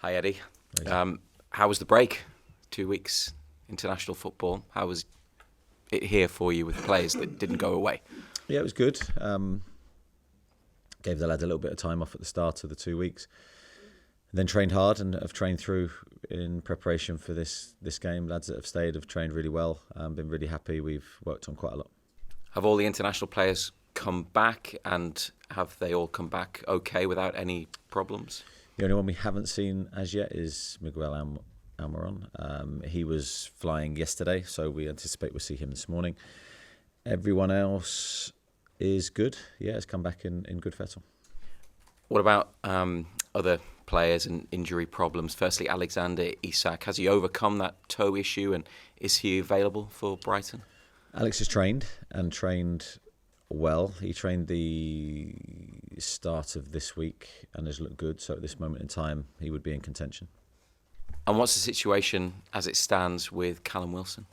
Hi, Eddie. How was the break? 2 weeks international football. How was it here for you with players that didn't go away? Yeah, it was good. Gave the lads a little bit of time off at the start of the 2 weeks. And then trained hard and have trained through in preparation for this game. Lads that have stayed have trained really well. Been really happy. We've worked on quite a lot. Have all the international players come back, and have they all come back okay without any problems? The only one we haven't seen as yet is Miguel Almiron. He was flying yesterday, so we anticipate we'll see him this morning. Everyone else is good. Yeah, has come back in good fettle. What about other players and injury problems? Firstly, Alexander Isak, has he overcome that toe issue, and is he available for Brighton? Alex has trained well. He trained the start of this week and has looked good. So at this moment in time, he would be in contention. And what's the situation as it stands with Callum Wilson?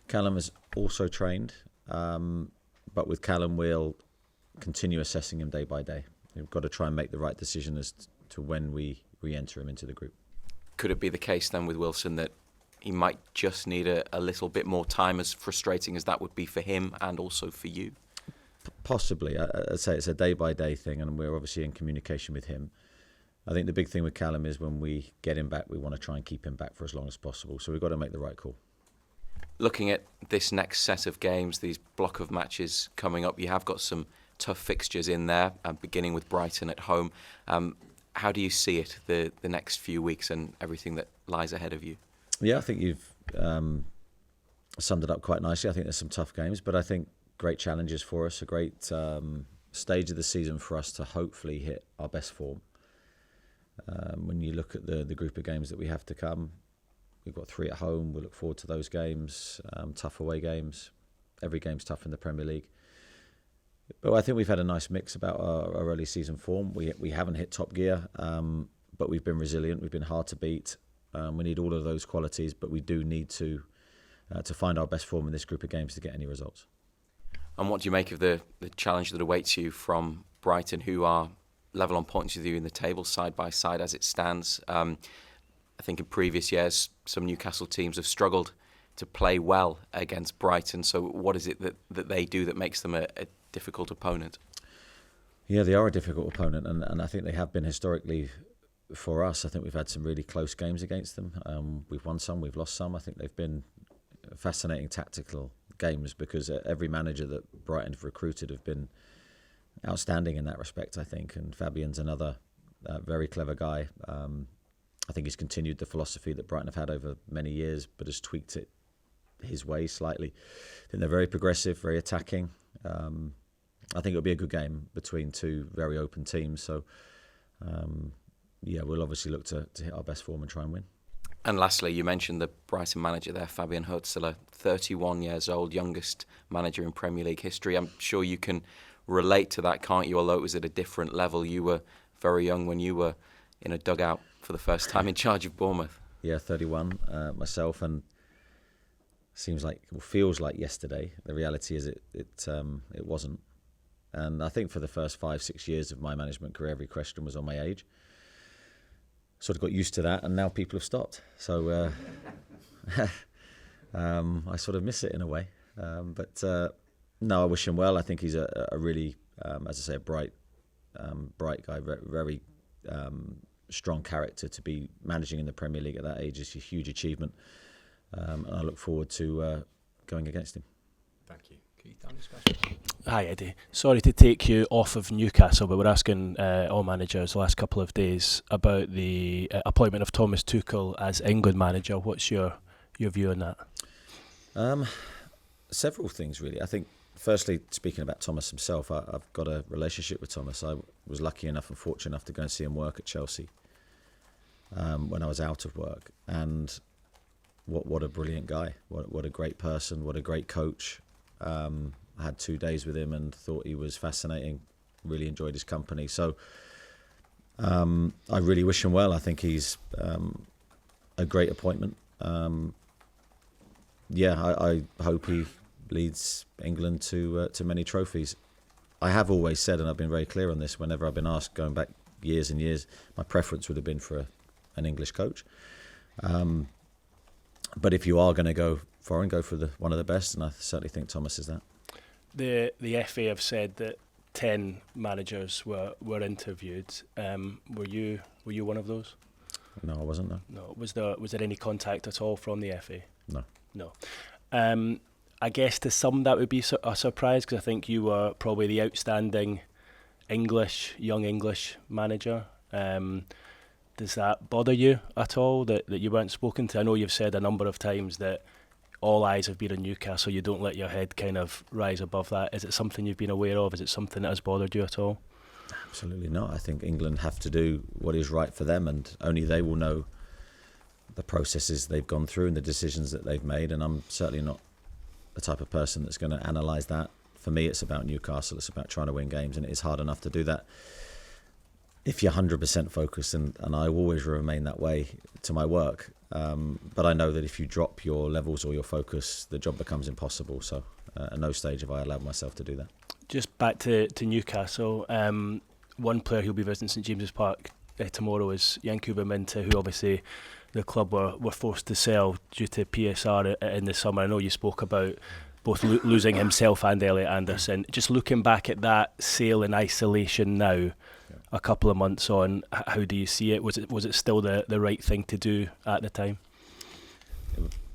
Callum has also trained, but with Callum, we'll continue assessing him day by day. We've got to try and make the right decision as to when we re-enter him into the group. Could it be the case then with Wilson that he might just need a little bit more time, as frustrating as that would be for him and also for you? Possibly. I'd say it's a day-by-day thing, and we're obviously in communication with him. I think the big thing with Callum is when we get him back, we want to try and keep him back for as long as possible. So we've got to make the right call. Looking at this next set of games, these block of matches coming up, you have got some tough fixtures in there, beginning with Brighton at home. How do you see it, the next few weeks and everything that lies ahead of you? Yeah, I think you've summed it up quite nicely. I think there's some tough games, but I think great challenges for us, a great stage of the season for us to hopefully hit our best form. When you look at the group of games that we have to come, we've got 3 at home. We look forward to those games, tough away games. Every game's tough in the Premier League. But I think we've had a nice mix about our early season form. We haven't hit top gear, but we've been resilient. We've been hard to beat. We need all of those qualities, but we do need to find our best form in this group of games to get any results. And what do you make of the challenge that awaits you from Brighton, who are level on points with you in the table, side by side as it stands? I think in previous years, some Newcastle teams have struggled to play well against Brighton. So what is it that they do that makes them a difficult opponent? Yeah, they are a difficult opponent, and I think they have been historically for us. I think we've had some really close games against them. We've won some, we've lost some. I think they've been fascinating tactical games because every manager that Brighton have recruited have been outstanding in that respect, I think. And Fabian's another very clever guy. I think he's continued the philosophy that Brighton have had over many years, but has tweaked it his way slightly. I think they're very progressive, very attacking. I think it'll be a good game between two very open teams. So, we'll obviously look to hit our best form and try and win. And lastly, you mentioned the Brighton manager there, Fabian Hutzler, 31 years old, youngest manager in Premier League history. I'm sure you can relate to that, can't you? Although it was at a different level. You were very young when you were in a dugout for the first time in charge of Bournemouth. Yeah, 31 myself, and feels like yesterday. The reality is it wasn't. And I think for the first 5-6 years of my management career, every question was on my age. Sort of got used to that, and now people have stopped. So I sort of miss it in a way. But no, I wish him well. I think he's a really, as I say, a bright guy, very strong character. To be managing in the Premier League at that age is a huge achievement. And I look forward to going against him. Thank you. Keith, on this question. Hi Eddie, sorry to take you off of Newcastle, but we're asking all managers the last couple of days about the appointment of Thomas Tuchel as England manager. What's your view on that? Several things really. I think firstly, speaking about Thomas himself, I've got a relationship with Thomas. I was lucky enough and fortunate enough to go and see him work at Chelsea when I was out of work, and what a brilliant guy, what a great person, what a great coach. I had 2 days with him and thought he was fascinating, really enjoyed his company. So I really wish him well. I think he's a great appointment. I hope he leads England to many trophies. I have always said, and I've been very clear on this, whenever I've been asked, going back years and years, my preference would have been for an English coach. But if you are going to go foreign, go for one of the best, and I certainly think Thomas is that. The FA have said that 10 managers were interviewed. Were you one of those? No, I wasn't. No. Was there any contact at all from the FA? No. I guess to some that would be a surprise, because I think you were probably the outstanding young English manager. Does that bother you at all that you weren't spoken to? I know you've said a number of times that all eyes have been on Newcastle. You don't let your head kind of rise above that. Is it something you've been aware of? Is it something that has bothered you at all? Absolutely not. I think England have to do what is right for them, and only they will know the processes they've gone through and the decisions that they've made. And I'm certainly not the type of person that's going to analyse that. For me, it's about Newcastle. It's about trying to win games, and it is hard enough to do that if you're 100% focused, and I always remain that way to my work. But I know that if you drop your levels or your focus, the job becomes impossible. So at no stage have I allowed myself to do that. Just back to Newcastle, one player who'll be visiting St James's Park tomorrow is Yankuba Minteh, who obviously the club were forced to sell due to PSR in the summer. I know you spoke about both losing himself and Elliot Anderson. Just looking back at that sale in isolation now, a couple of months on, how do you see it? Was it still the right thing to do at the time?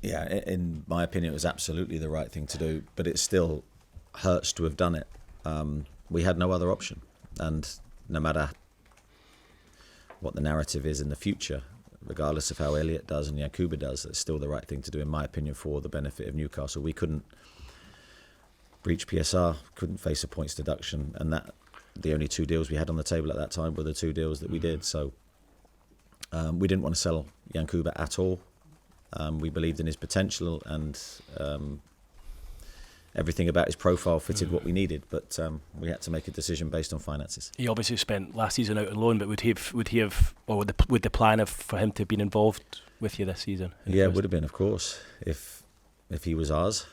Yeah, in my opinion, it was absolutely the right thing to do, but it still hurts to have done it. We had no other option, and no matter what the narrative is in the future, regardless of how Elliot does and Yankuba does, it's still the right thing to do, in my opinion, for the benefit of Newcastle. We couldn't breach PSR, couldn't face a points deduction, and that the only two deals we had on the table at that time were the two deals that we did. So we didn't want to sell Yankuba at all. We believed in his potential, and everything about his profile fitted what we needed, but we had to make a decision based on finances. He obviously spent last season out on loan, but would the plan for him to have been involved with you this season? Yeah, it would have been, of course, if he was ours.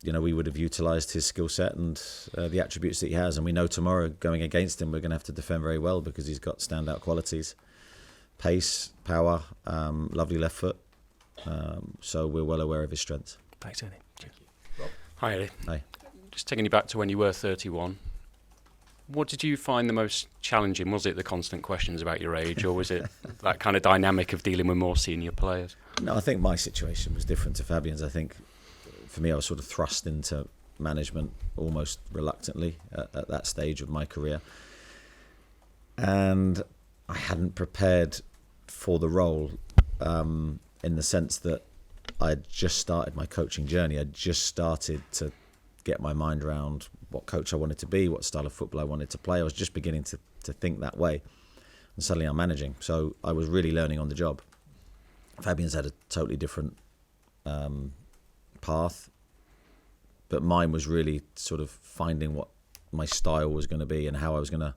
We would have utilised his skill set and the attributes that he has, and we know tomorrow going against him we're going to have to defend very well because he's got standout qualities, pace, power, lovely left foot. So we're well aware of his strengths. Thanks, Eddie. Hi, Eddie. Hi. Just taking you back to when you were 31, what did you find the most challenging? Was it the constant questions about your age, or was it that kind of dynamic of dealing with more senior players? No, I think my situation was different to Fabian's. I think for me, I was sort of thrust into management almost reluctantly at that stage of my career. And I hadn't prepared for the role in the sense that I'd just started my coaching journey. I'd just started to get my mind around what coach I wanted to be, what style of football I wanted to play. I was just beginning to think that way. And suddenly I'm managing. So I was really learning on the job. Fabian's had a totally different path, but mine was really sort of finding what my style was going to be and how I was going to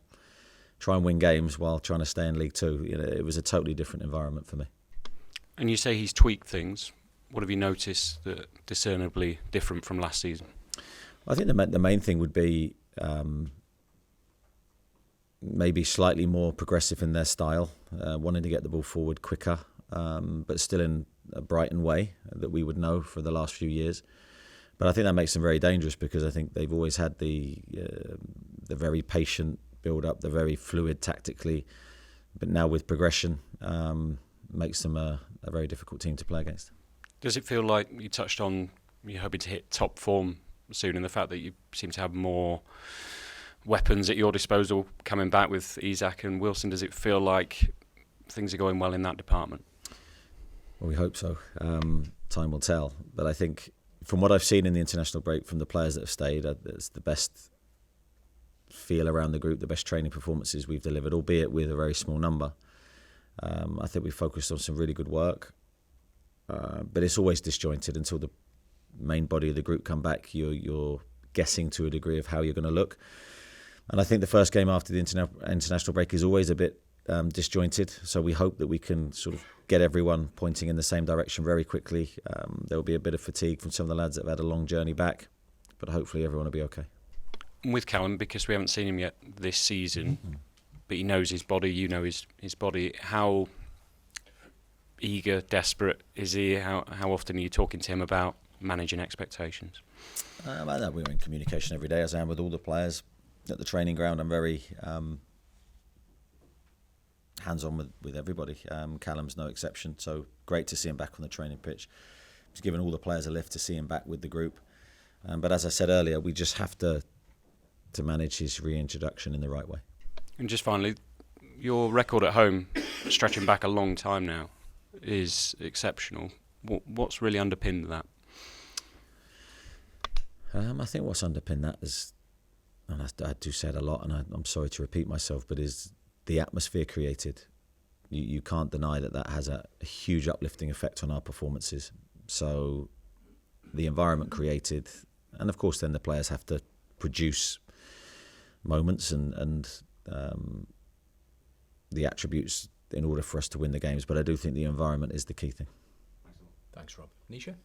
try and win games while trying to stay in League Two. It was a totally different environment for me. And you say he's tweaked things. What have you noticed that discernibly different from last season? I think the main thing would be maybe slightly more progressive in their style, wanting to get the ball forward quicker, but still in a Brighton way that we would know for the last few years. But I think that makes them very dangerous because I think they've always had the very patient build-up, the very fluid tactically, but now with progression, makes them a very difficult team to play against. Does it feel like you touched on you're hoping to hit top form soon, and the fact that you seem to have more weapons at your disposal coming back with Isak and Wilson? Does it feel like things are going well in that department? Well, we hope so. Time will tell. But I think from what I've seen in the international break from the players that have stayed, it's the best feel around the group, the best training performances we've delivered, albeit with a very small number. I think we focused on some really good work. But it's always disjointed until the main body of the group come back. You're guessing to a degree of how you're going to look. And I think the first game after the international break is always a bit disjointed. So we hope that we can sort of get everyone pointing in the same direction very quickly. There will be a bit of fatigue from some of the lads that have had a long journey back, but hopefully everyone will be okay. With Callum, because we haven't seen him yet this season, but he knows his body. You know his body. How eager, desperate is he? How often are you talking to him about managing expectations? I know we're in communication every day, as I am with all the players at the training ground. I'm very hands-on with everybody. Callum's no exception, so great to see him back on the training pitch. It's given all the players a lift to see him back with the group. But as I said earlier, we just have to manage his reintroduction in the right way. And just finally, your record at home, stretching back a long time now, is exceptional. What's really underpinned that? I think what's underpinned that is, and I do say it a lot, and I'm sorry to repeat myself, but is the atmosphere created. You can't deny that has a huge uplifting effect on our performances. So the environment created, and of course then the players have to produce moments and the attributes in order for us to win the games. But I do think the environment is the key thing. Thanks, Rob. Nisha?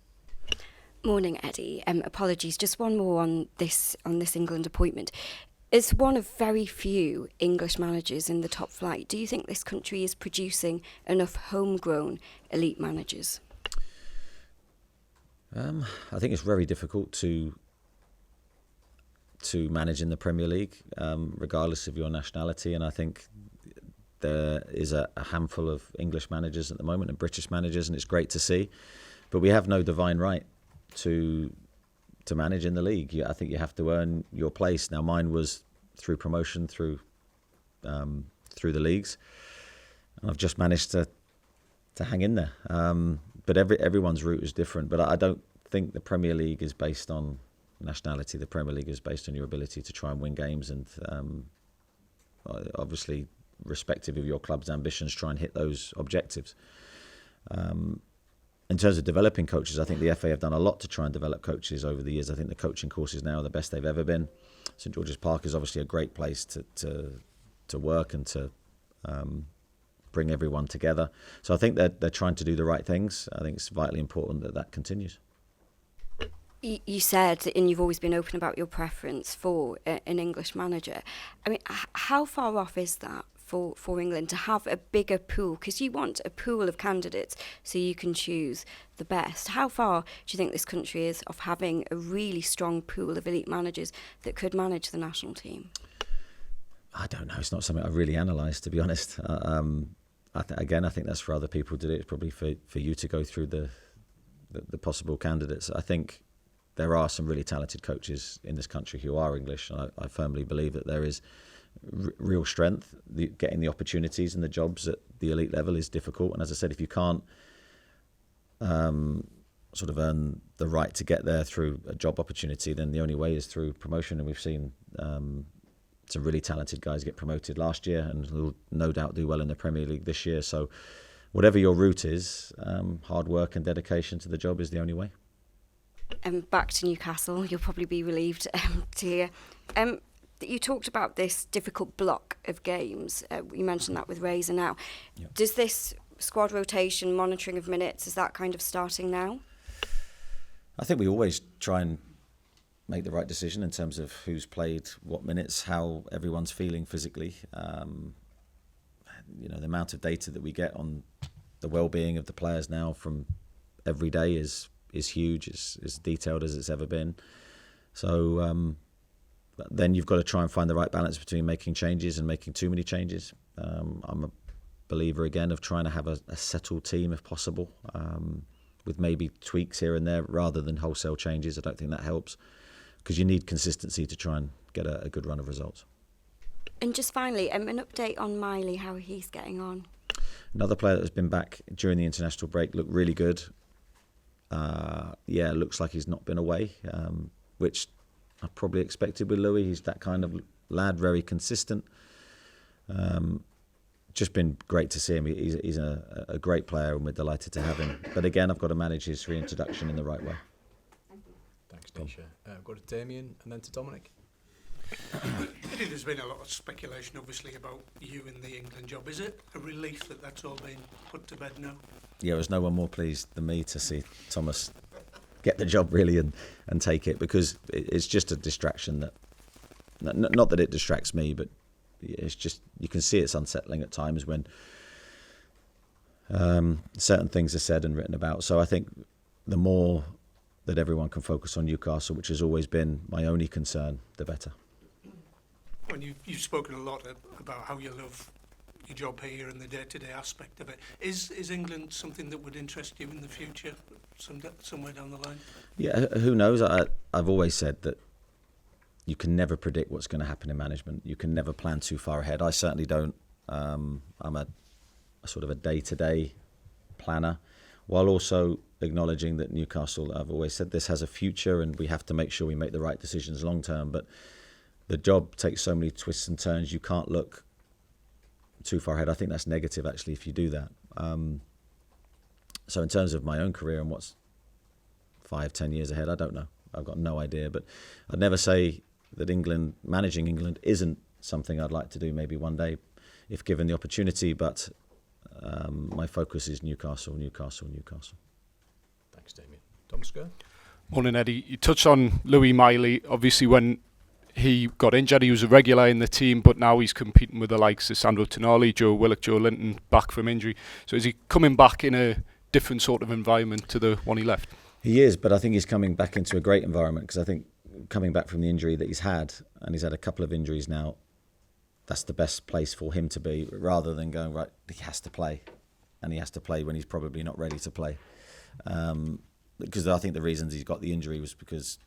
Morning, Eddie. Apologies, just one more on this England appointment. As one of very few English managers in the top flight, do you think this country is producing enough homegrown elite managers? I think it's very difficult to manage in the Premier League, regardless of your nationality. And I think there is a handful of English managers at the moment and British managers, and it's great to see. But we have no divine right to manage in the league. I think you have to earn your place. Now, mine was through promotion through the leagues, and I've just managed to hang in there. But everyone's route is different. But I don't think the Premier League is based on nationality. The Premier League is based on your ability to try and win games, and obviously, respective of your club's ambitions, try and hit those objectives. In terms of developing coaches, I think the FA have done a lot to try and develop coaches over the years. I think the coaching courses now are the best they've ever been. St George's Park is obviously a great place to work and to bring everyone together. So I think they're trying to do the right things. I think it's vitally important that continues. You said, and you've always been open about your preference for an English manager. I mean, how far off is that for England to have a bigger pool? Because you want a pool of candidates so you can choose the best. How far do you think this country is of having a really strong pool of elite managers that could manage the national team? I don't know. It's not something I've really analysed, to be honest. I think that's for other people to do. It's probably for you to go through the possible candidates. I think there are some really talented coaches in this country who are English, and I firmly believe that there is real strength. Getting the opportunities and the jobs at the elite level is difficult, and as I said, if you can't sort of earn the right to get there through a job opportunity, then the only way is through promotion. And we've seen some really talented guys get promoted last year and will no doubt do well in the Premier League this year. So whatever your route is, hard work and dedication to the job is the only way. Back to Newcastle, you'll probably be relieved to hear that you talked about this difficult block of games. You mentioned that with Razor now. Yep. Does this squad rotation, monitoring of minutes, is that kind of starting now? I think we always try and make the right decision in terms of who's played what minutes, how everyone's feeling physically. The amount of data that we get on the well-being of the players now from every day is huge, as detailed as it's ever been. So then you've got to try and find the right balance between making changes and making too many changes. I'm a believer again of trying to have a settled team if possible, with maybe tweaks here and there rather than wholesale changes. I don't think that helps, because you need consistency to try and get a good run of results. And just finally, an update on Miley, how he's getting on. Another player that has been back during the international break, looked really good. Looks like he's not been away, which I probably expected with Louis. He's that kind of lad, very consistent. Just been great to see him. He's a great player, and we're delighted to have him. But again, I've got to manage his reintroduction in the right way. Thanks, Nisha. I've got to Damien and then to Dominic. There's been a lot of speculation, obviously, about you in the England job. Is it a relief that that's all been put to bed now? Yeah, there's no one more pleased than me to see Thomas get the job, really, and take it, because it's just a distraction that, not that it distracts me, but it's just, you can see it's unsettling at times when certain things are said and written about. So I think the more that everyone can focus on Newcastle, which has always been my only concern, the better. When you've spoken a lot about how you love your job here and the day-to-day aspect of it. Is England something that would interest you in the future, somewhere down the line? Yeah, who knows? I've always said that you can never predict what's going to happen in management. You can never plan too far ahead. I certainly don't. I'm a sort of a day-to-day planner, while also acknowledging that Newcastle, I've always said, this has a future and we have to make sure we make the right decisions long-term. But the job takes so many twists and turns, you can't look too far ahead. I think that's negative, actually, if you do that. So in terms of my own career and what's 5-10 years ahead, I don't know. I've got no idea. But I'd never say that managing England isn't something I'd like to do maybe one day if given the opportunity. But my focus is Newcastle. Thanks, Damien. Tom Skerr? Morning, Eddie. You touched on Louis Miley. Obviously, when he got injured, he was a regular in the team, but now he's competing with the likes of Sandro Tonali, Joe Willock, Joe Linton, back from injury. So is he coming back in a different sort of environment to the one he left? He is, but I think he's coming back into a great environment, because I think coming back from the injury that he's had, and he's had a couple of injuries now, that's the best place for him to be, rather than going, right, he has to play, and he has to play when he's probably not ready to play. Because I think the reasons he's got the injury was because,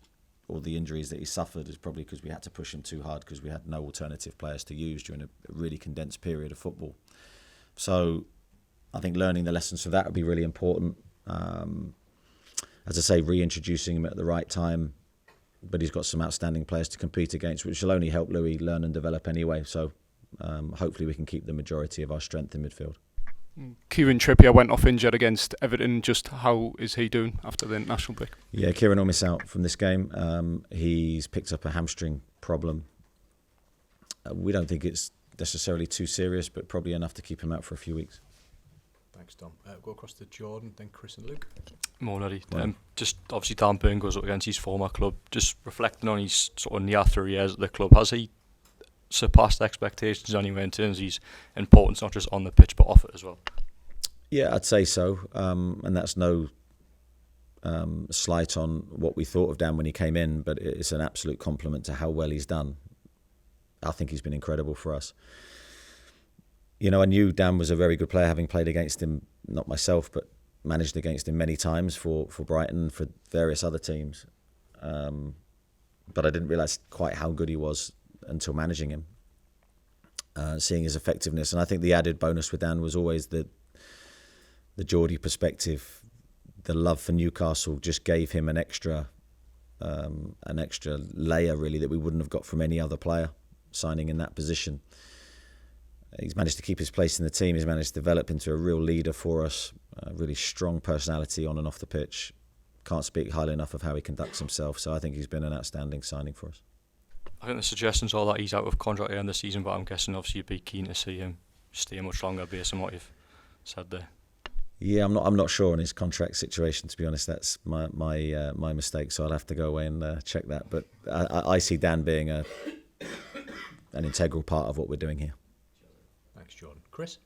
or the injuries that he suffered, is probably because we had to push him too hard, because we had no alternative players to use during a really condensed period of football. So I think learning the lessons from that would be really important. As I say, reintroducing him at the right time, but he's got some outstanding players to compete against, which will only help Louis learn and develop anyway. So hopefully we can keep the majority of our strength in midfield. Kieran Trippier went off injured against Everton. Just how is he doing after the international break? Yeah, Kieran will miss out from this game. He's picked up a hamstring problem. We don't think it's necessarily too serious, but probably enough to keep him out for a few weeks. Thanks, Tom. Go across to Jordan, then Chris and Luke. Morning, Eddie. Just obviously Dan Burn goes up against his former club. Just reflecting on his sort of near 3 years at the club, has he surpassed expectations anyway in terms of his importance, not just on the pitch but off it as well? Yeah, I'd say so. And that's no slight on what we thought of Dan when he came in, but it's an absolute compliment to how well he's done. I think he's been incredible for us. You know, I knew Dan was a very good player, having played against him, not myself, but managed against him many times for Brighton, for various other teams. But I didn't realise quite how good he was until managing him, seeing his effectiveness. And I think the added bonus with Dan was always the Geordie perspective. The love for Newcastle just gave him an extra layer, really, that we wouldn't have got from any other player signing in that position. He's managed to keep his place in the team. He's managed to develop into a real leader for us, a really strong personality on and off the pitch. Can't speak highly enough of how he conducts himself. So I think he's been an outstanding signing for us. I think the suggestions are that he's out of contract at the end of the season, but I'm guessing obviously you'd be keen to see him stay much longer based on what you've said there. Yeah, I'm not sure on his contract situation, to be honest. That's my mistake, so I'll have to go away and check that. But I see Dan being an integral part of what we're doing here. Thanks, Jordan. Chris?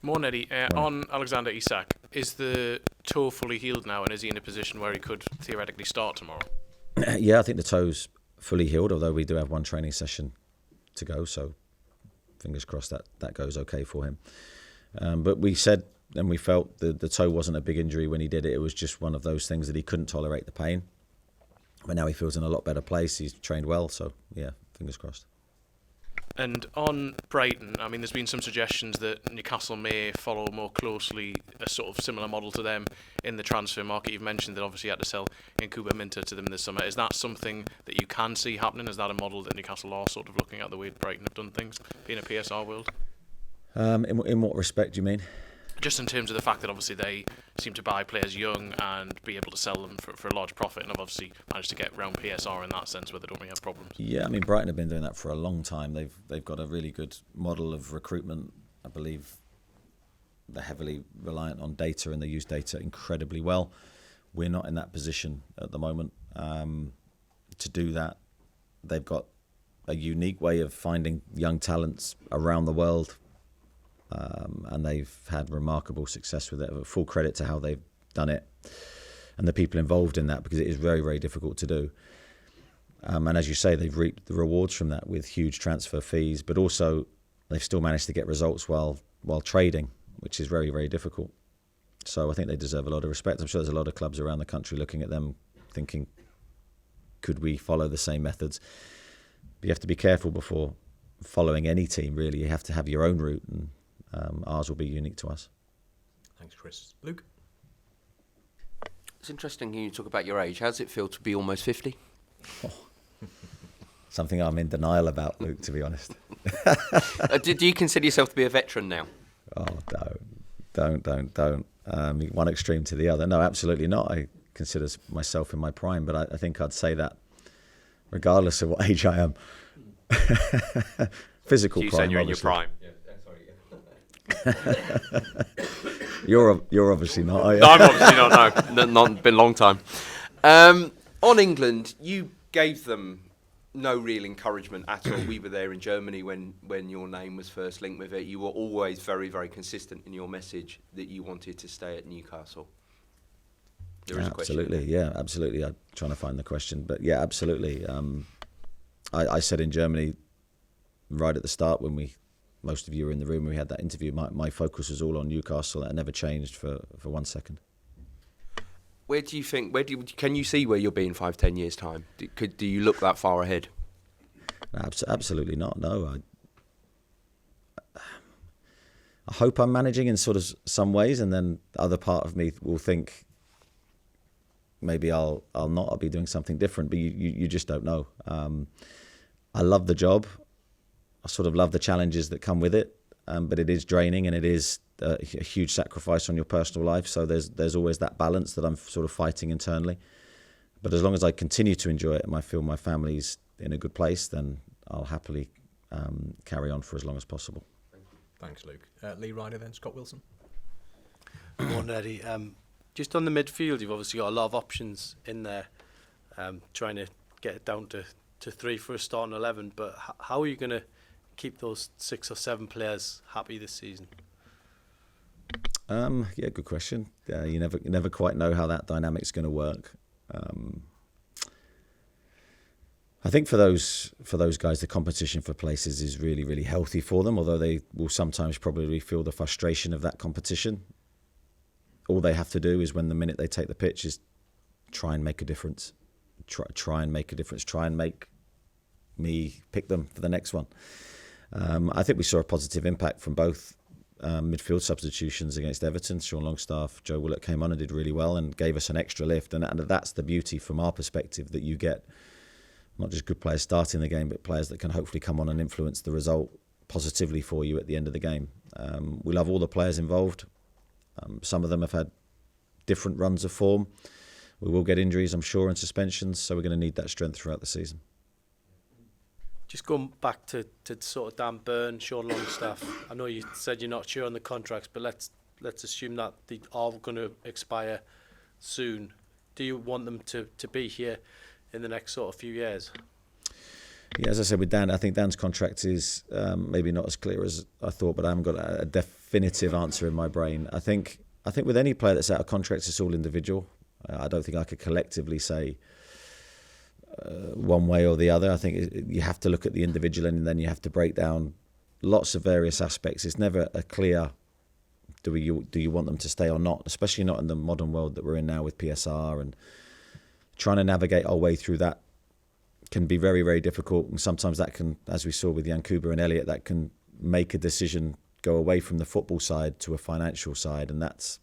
Morning, Eddie. On Alexander Isak, is the toe fully healed now, and is he in a position where he could theoretically start tomorrow? Yeah, I think the toe's fully healed, although we do have one training session to go, so fingers crossed that goes okay for him. But we said and we felt the toe wasn't a big injury when he did it. It was just one of those things that he couldn't tolerate the pain. But now he feels in a lot better place. He's trained well, so yeah, fingers crossed. And on Brighton, I mean, there's been some suggestions that Newcastle may follow more closely a sort of similar model to them in the transfer market. You've mentioned that obviously you had to sell Nkuba Minter to them this summer. Is that something that you can see happening? Is that a model that Newcastle are sort of looking at, the way Brighton have done things, being a PSR world? In what respect do you mean? Just in terms of the fact that obviously they seem to buy players young and be able to sell them for a large profit, and have obviously managed to get around PSR in that sense where they don't really have problems. Yeah, I mean, Brighton have been doing that for a long time. They've got a really good model of recruitment. I believe they're heavily reliant on data, and they use data incredibly well. We're not in that position at the moment to do that. They've got a unique way of finding young talents around the world, and they've had remarkable success with it. Full credit to how they've done it and the people involved in that, because it is very, very difficult to do. And as you say, they've reaped the rewards from that with huge transfer fees, but also they've still managed to get results while trading, which is very, very difficult. So I think they deserve a lot of respect. I'm sure there's a lot of clubs around the country looking at them thinking, could we follow the same methods? But you have to be careful before following any team, really. You have to have your own route, and ours will be unique to us. Thanks, Chris. Luke? It's interesting when you talk about your age. How does it feel to be almost 50? Something I'm in denial about, Luke, to be honest. Do you consider yourself to be a veteran now? Oh, don't. One extreme to the other. No, absolutely not. I consider myself in my prime, but I think I'd say that regardless of what age I am. Physical so you prime, saying you're obviously. in your prime? You're obviously not, are you? No, I'm obviously not, no. Not been a long time. On England, you gave them no real encouragement at all. We were there in Germany when your name was first linked with it. You were always very, very consistent in your message that you wanted to stay at Newcastle. There is a question. Absolutely, yeah, absolutely. I'm trying to find the question, but yeah, absolutely. I said in Germany right at the start when most of you were in the room when we had that interview, my focus was all on Newcastle. That never changed for 1 second. Where do you think? Can you see where you'll be in 5-10 years' time? Do you look that far ahead? Absolutely not. No, I hope I'm managing in sort of some ways, and then the other part of me will think maybe I'll not. I'll be doing something different. But you just don't know. I love the job. I sort of love the challenges that come with it, but it is draining and it is a huge sacrifice on your personal life. So there's always that balance that I'm sort of fighting internally. But as long as I continue to enjoy it and I feel my family's in a good place, then I'll happily carry on for as long as possible. Thanks, Luke. Lee Ryder, then Scott Wilson. Morning, Eddie. Just on the midfield, you've obviously got a lot of options in there, trying to get it down to 3 for a starting 11. But how are you going to keep those 6 or 7 players happy this season? Yeah, good question. You never quite know how that dynamic's going to work. I think for those guys, the competition for places is really, really healthy for them, although they will sometimes probably feel the frustration of that competition. All they have to do is, when the minute they take the pitch, is try and make a difference. Try and make a difference. Try and make me pick them for the next one. I think we saw a positive impact from both midfield substitutions against Everton. Sean Longstaff, Joe Willock came on and did really well and gave us an extra lift. And that's the beauty from our perspective, that you get not just good players starting the game, but players that can hopefully come on and influence the result positively for you at the end of the game. We love all the players involved. Some of them have had different runs of form. We will get injuries, I'm sure, and suspensions, so we're going to need that strength throughout the season. Just going back to sort of Dan Burn, Sean Longstaff. I know you said you're not sure on the contracts, but let's assume that they are going to expire soon. Do you want them to be here in the next sort of few years? Yeah, as I said with Dan, I think Dan's contract is maybe not as clear as I thought, but I haven't got a definitive answer in my brain. I think with any player that's out of contract, it's all individual. I don't think I could collectively say one way or the other. I think you have to look at the individual, and then you have to break down lots of various aspects. It's never a clear, do you want them to stay or not, especially not in the modern world that we're in now with PSR, and trying to navigate our way through that can be very, very difficult. And sometimes that can, as we saw with Yankuba and Elliott, that can make a decision go away from the football side to a financial side, and that's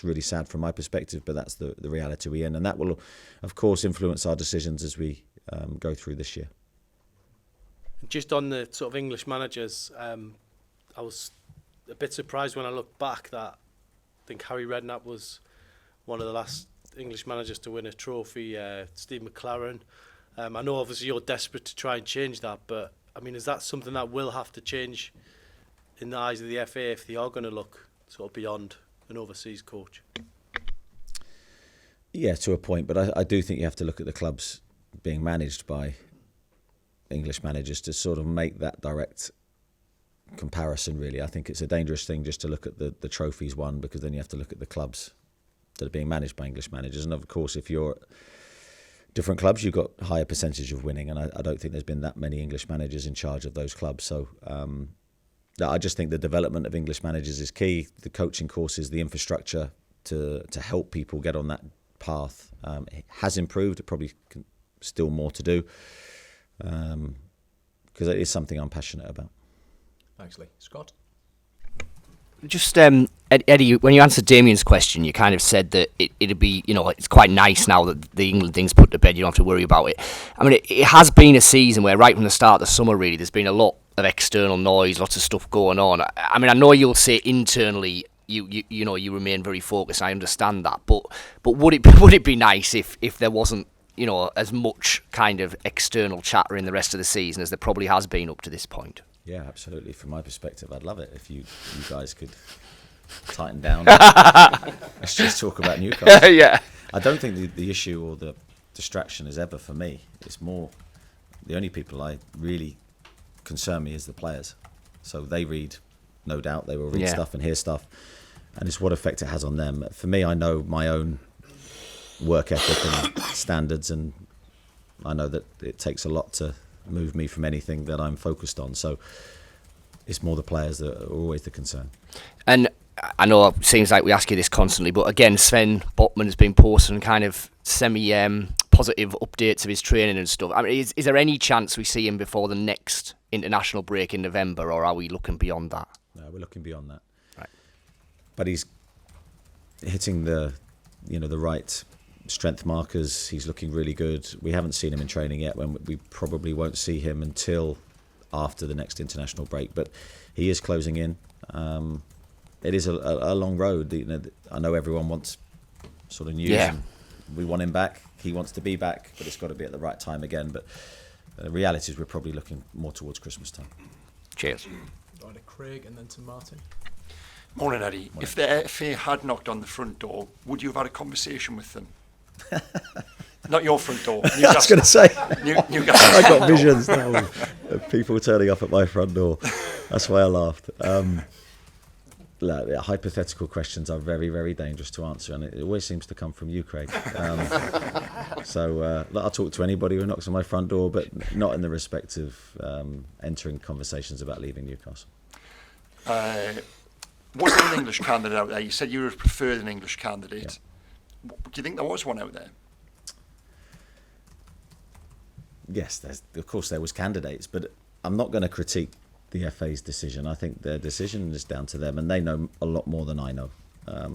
really sad from my perspective, but that's the reality we're in. And that will, of course, influence our decisions as we go through this year. Just on the sort of English managers, I was a bit surprised when I looked back that I think Harry Redknapp was one of the last English managers to win a trophy, Steve McLaren. I know obviously you're desperate to try and change that, but I mean, is that something that will have to change in the eyes of the FA if they are going to look sort of beyond an overseas coach? Yeah, to a point, but I do think you have to look at the clubs being managed by English managers to sort of make that direct comparison, really. I think it's a dangerous thing just to look at the trophies won, because then you have to look at the clubs that are being managed by English managers. And of course, if you're different clubs, you've got a higher percentage of winning, and I don't think there's been that many English managers in charge of those clubs. So I just think the development of English managers is key. The coaching courses, the infrastructure to help people get on that path it has improved. It probably still more to do, because it is something I'm passionate about. Thanks, Lee. Scott? Just, Eddie, when you answered Damien's question, you kind of said that it'd be, it's quite nice now that the England thing's put to bed, you don't have to worry about it. I mean, it has been a season where right from the start of the summer, really, there's been a lot of external noise, lots of stuff going on. I mean, I know you'll say internally, you remain very focused, I understand that, but would it be nice if there wasn't, as much kind of external chatter in the rest of the season as there probably has been up to this point? Yeah, absolutely. From my perspective, I'd love it if you guys could tighten down. Let's just talk about Newcastle. Yeah. I don't think the issue or the distraction is ever for me. It's more the only people I really concern me is the players. So they read, no doubt, they will read stuff and hear stuff, and it's what effect it has on them. For me, I know my own work ethic and standards, and I know that it takes a lot to move me from anything that I'm focused on. So it's more the players that are always the concern. And I know it seems like we ask you this constantly, but again, Sven Botman has been posting kind of semi-positive updates of his training and stuff. I mean, is there any chance we see him before the next international break in November, or are we looking beyond that? No, we're looking beyond that. Right. But he's hitting the right strength markers. He's looking really good. We haven't seen him in training yet. When we probably won't see him until after the next international break. But he is closing in. It is a long road. I know everyone wants sort of news. Yeah. And we want him back. He wants to be back, but it's got to be at the right time again. But the reality is we're probably looking more towards Christmas time. Cheers. Right to Craig and then to Martin. Morning, Eddie. Morning. If the FA had knocked on the front door, would you have had a conversation with them? Not your front door. I was going to say, Newcastle. I got visions now of people turning up at my front door. That's why I laughed. Hypothetical questions are very, very dangerous to answer, and it always seems to come from you, Craig. So I'll talk to anybody who knocks on my front door, but not in the respect of entering conversations about leaving Newcastle. Was there an English candidate out there? You said you would have preferred an English candidate. Yeah. Do you think there was one out there? Yes, of course there was candidates, but I'm not going to critique the FA's decision. I think their decision is down to them, and they know a lot more than I know.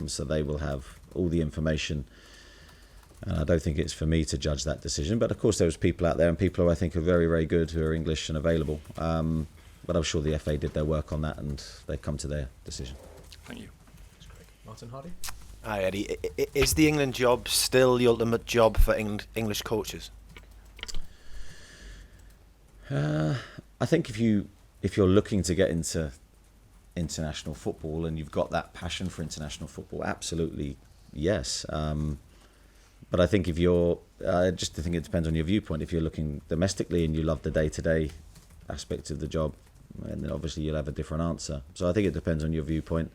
So they will have all the information, and I don't think it's for me to judge that decision. But of course there was people out there, and people who I think are very, very good, who are English and available. But I'm sure the FA did their work on that, and they've come to their decision. Thank you. Martin Hardy? Hi, Eddie. Is the England job still the ultimate job for English coaches? I think if you're looking to get into international football and you've got that passion for international football, absolutely yes. But I think if you're, I think it depends on your viewpoint. If you're looking domestically and you love the day-to-day aspect of the job, and then obviously you'll have a different answer. So I think it depends on your viewpoint.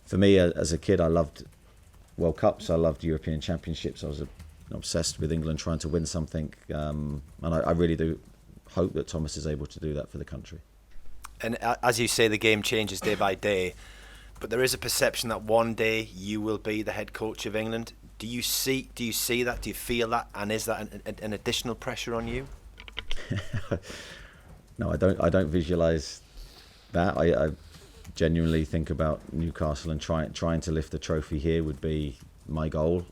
For me, as a kid, I loved World Cups. I loved European Championships. I was obsessed with England trying to win something, and I really do hope that Thomas is able to do that for the country. And as you say, the game changes day by day, but there is a perception that one day you will be the head coach of England. Do you see that? Do you feel that? And is that an additional pressure on you? No, I don't visualise that. I genuinely think about Newcastle and trying to lift the trophy here would be my goal,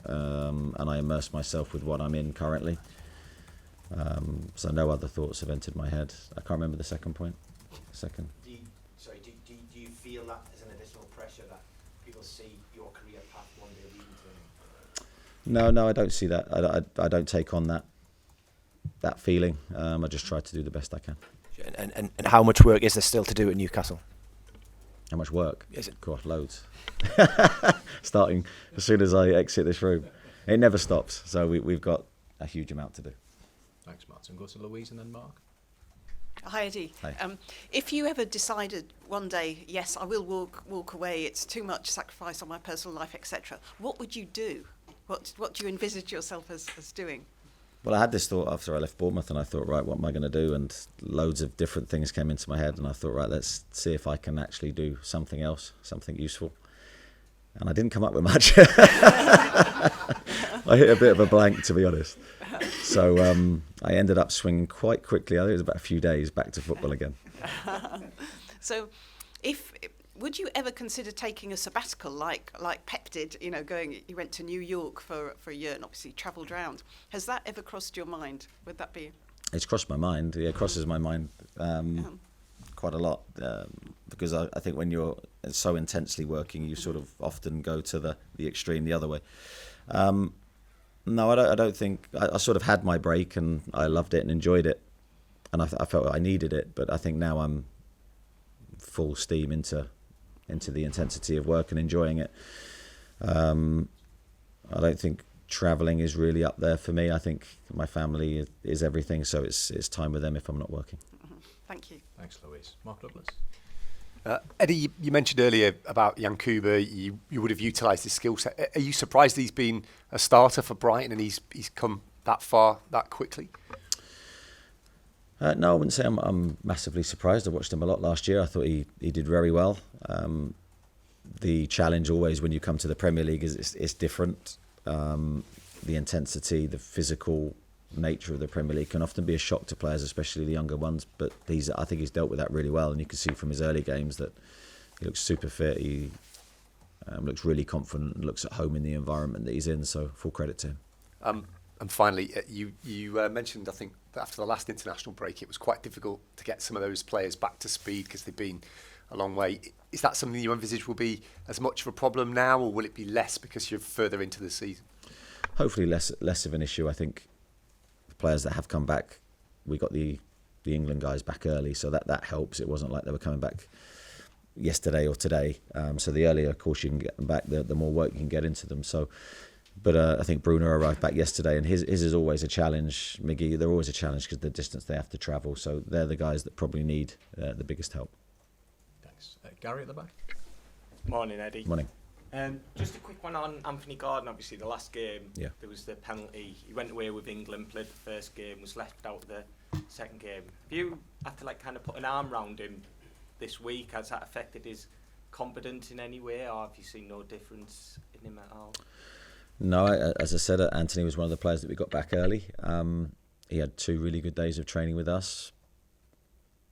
and I immerse myself with what I'm in currently. So no other thoughts have entered my head. I can't remember the second point. Do you feel that as an additional pressure that people see your career path one day leading to it? No, I don't see that. I don't take on that feeling. I just try to do the best I can. And how much work is there still to do at Newcastle? How much work? Is it? God, loads. Starting as soon as I exit this room. It never stops. So we've got a huge amount to do. Thanks, Martin. Go to Louise and then Mark. Hi, Eddie. Hi. If you ever decided one day, yes, I will walk away, it's too much sacrifice on my personal life, etc., what would you do? What do you envisage yourself as doing? Well, I had this thought after I left Bournemouth, and I thought, right, what am I going to do? And loads of different things came into my head, and I thought, right, let's see if I can actually do something else, something useful. And I didn't come up with much. I hit a bit of a blank, to be honest. So I ended up swinging quite quickly. I think it was about a few days back to football again. So, would you ever consider taking a sabbatical like Pep did? You know, he went to New York for a year and obviously travelled around. Has that ever crossed your mind? Would that be? It's crossed my mind. Yeah, it crosses my mind quite a lot because I think when you're so intensely working, you sort of often go to the extreme the other way. No, I don't think. I sort of had my break and I loved it and enjoyed it, and I felt I needed it. But I think now I'm full steam into the intensity of work and enjoying it. I don't think travelling is really up there for me. I think my family is everything, so it's time with them if I'm not working. Thank you. Thanks, Louise. Mark Douglas. Eddie, you mentioned earlier about Yankuba. You would have utilised his skill set. Are you surprised he's been a starter for Brighton and he's come that far that quickly? No, I wouldn't say I'm massively surprised. I watched him a lot last year. I thought he did very well. The challenge always when you come to the Premier League is it's different. The intensity, the physical nature of the Premier League can often be a shock to players, especially the younger ones. But I think he's dealt with that really well, and you can see from his early games that he looks super fit. He looks really confident and looks at home in the environment that he's in. So full credit to him. And finally, you mentioned, I think, that after the last international break, it was quite difficult to get some of those players back to speed because they've been a long way. Is that something you envisage will be as much of a problem now, or will it be less because you're further into the season? Hopefully less of an issue. I think the players that have come back, we got the England guys back early, so that helps. It wasn't like they were coming back yesterday or today. So the earlier, of course, you can get them back, the more work you can get into them. So, but I think Bruno arrived back yesterday, and his is always a challenge. Miggy, they're always a challenge because the distance they have to travel. So they're the guys that probably need the biggest help. Thanks. Gary at the back. Morning, Eddie. Morning. Just a quick one on Anthony Gordon. Obviously, the last game, yeah, there was the penalty. He went away with England, played the first game, was left out of the second game. Have you had to kind of put an arm around him this week? Has that affected his confidence in any way, or have you seen no difference in him at all? No, as I said, Anthony was one of the players that we got back early. He had 2 really good days of training with us.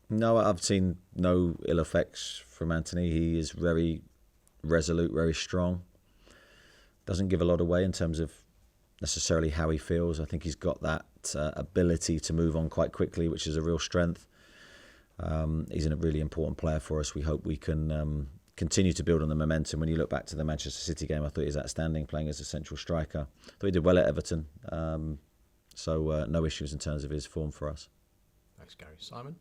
No, I've seen no ill effects from Anthony. He is very resolute, very strong. Doesn't give a lot away in terms of necessarily how he feels. I think he's got that ability to move on quite quickly, which is a real strength. He's a really important player for us. We hope we can continue to build on the momentum. When you look back to the Manchester City game, I thought he was outstanding playing as a central striker. I thought he did well at Everton. So no issues in terms of his form for us. Thanks, Gary. Simon?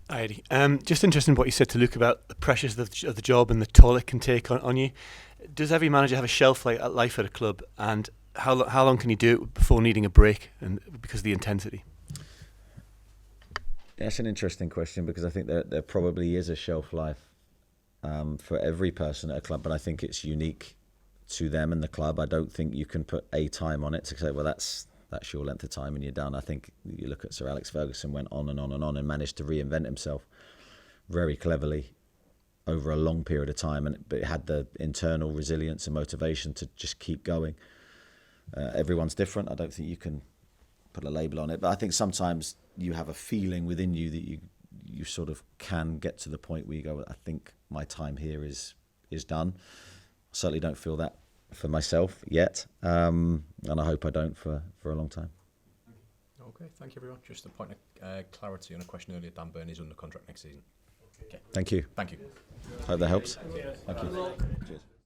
Hi, Eddie. Just interested in what you said to Luke about the pressures of the job and the toll it can take on you. Does every manager have a shelf life at a club, and how long can you do it before needing a break and because of the intensity? That's an interesting question because I think there probably is a shelf life for every person at a club, but I think it's unique to them and the club. I don't think you can put a time on it to say, well, that's your length of time and you're done. I think you look at Sir Alex Ferguson, went on and on and on and managed to reinvent himself very cleverly over a long period of time, but it had the internal resilience and motivation to just keep going. Everyone's different. I don't think you can put a label on it, but I think sometimes you have a feeling within you that you sort of can get to the point where you go, I think my time here is done. I certainly don't feel that for myself yet, and I hope I don't for a long time. Okay, thank you everyone. Just a point of clarity on a question earlier, Dan Burn is under contract next season. Okay. Thank you. Thank you. Hope that helps. Thank you. Cheers.